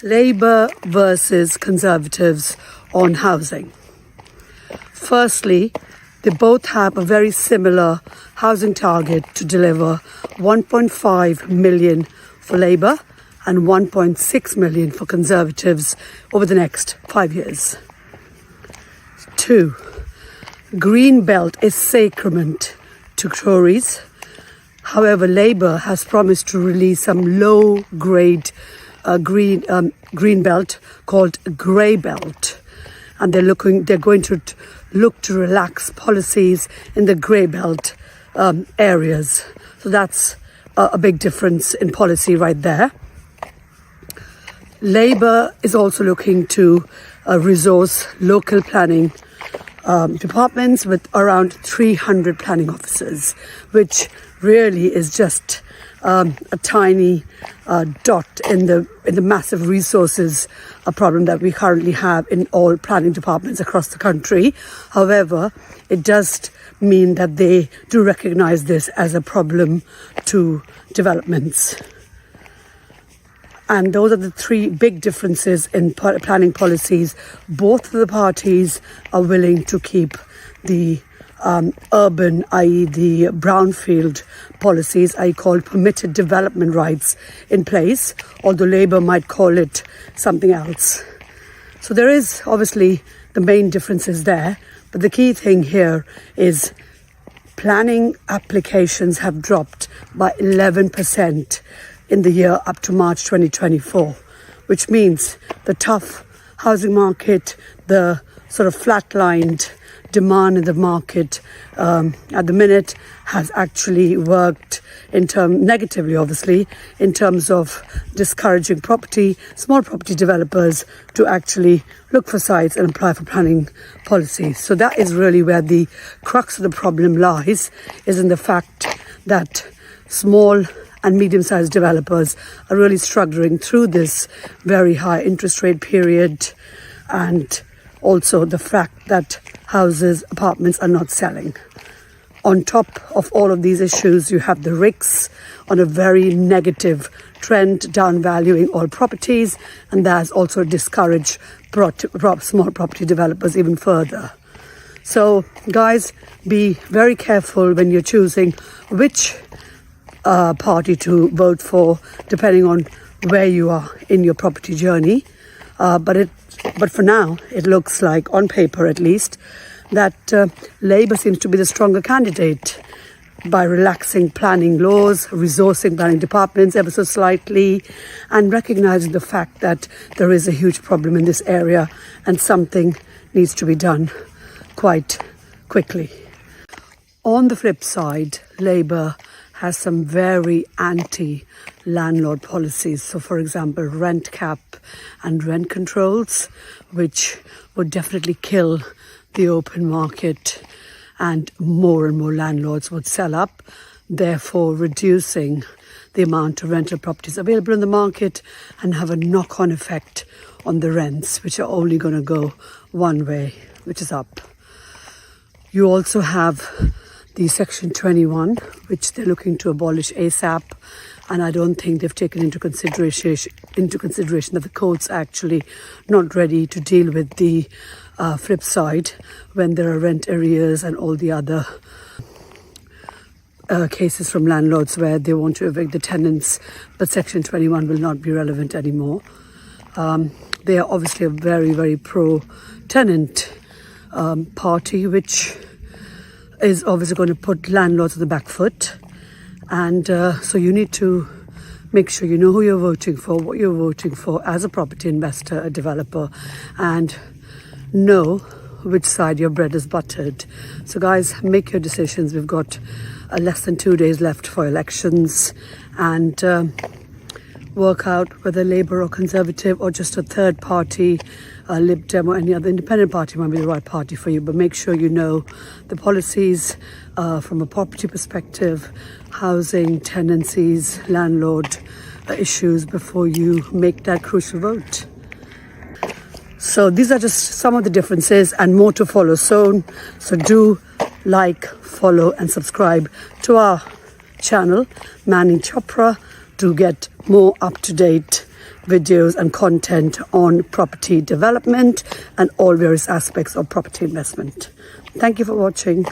Labour versus Conservatives on housing. Firstly, they both have a very similar housing target to deliver 1.5 million for Labour and 1.6 million for Conservatives over the next 5 years. 2. Green Belt is sacrament to Tories. However, Labour has promised to release some low-grade green belt called grey belt, and they're going to look to relax policies in the grey belt areas. So that's a big difference in policy right there. Labour is also looking to resource local planning departments with around 300 planning officers, which really is just a tiny dot in the massive resources problem that we currently have in all planning departments across the country. However, it does mean that they do recognise this as a problem to developments. And those are the three big differences in planning policies. Both of the parties are willing to keep the urban, i.e. the brownfield policies, I call permitted development rights, in place, although Labour might call it something else. So there is obviously the main differences there, but the key thing here is planning applications have dropped by 11% in the year up to March 2024, which means the tough housing market, the sort of flatlined demand in the market at the minute has actually worked negatively, obviously, in terms of discouraging small property developers to actually look for sites and apply for planning policies. So that is really where the crux of the problem lies, is in the fact that small and medium-sized developers are really struggling through this very high interest rate period, and also the fact that apartments are not selling. On top of all of these issues, you have the RICS on a very negative trend, downvaluing all properties, and that has also discouraged small property developers even further. So, guys, be very careful when you're choosing which party to vote for, depending on where you are in your property journey. But for now, it looks like, on paper at least, that Labour seems to be the stronger candidate by relaxing planning laws, resourcing planning departments ever so slightly, and recognising the fact that there is a huge problem in this area and something needs to be done quite quickly. On the flip side, Labour has some very anti-landlord policies. So, for example, rent cap and rent controls, which would definitely kill the open market, and more landlords would sell up, therefore reducing the amount of rental properties available in the market and have a knock-on effect on the rents, which are only going to go one way, which is up. You also have the Section 21, which they're looking to abolish ASAP, and I don't think they've taken into consideration that the court's actually not ready to deal with the flip side when there are rent arrears and all the other cases from landlords where they want to evict the tenants, but Section 21 will not be relevant anymore. They are obviously a very, very pro-tenant party, which is obviously going to put landlords on the back foot. And so you need to make sure you know who you're voting for, what you're voting for as a property investor, a developer, and know which side your bread is buttered. So guys, make your decisions. We've got less than 2 days left for elections, and work out whether Labour or Conservative or just a third party, Lib Dem or any other independent party might be the right party for you. But make sure you know the policies from a property perspective, housing, tenancies, landlord issues before you make that crucial vote. So these are just some of the differences and more to follow soon. So do like, follow and subscribe to our channel, Manni Chopra, to get more up-to-date videos and content on property development and all various aspects of property investment. Thank you for watching.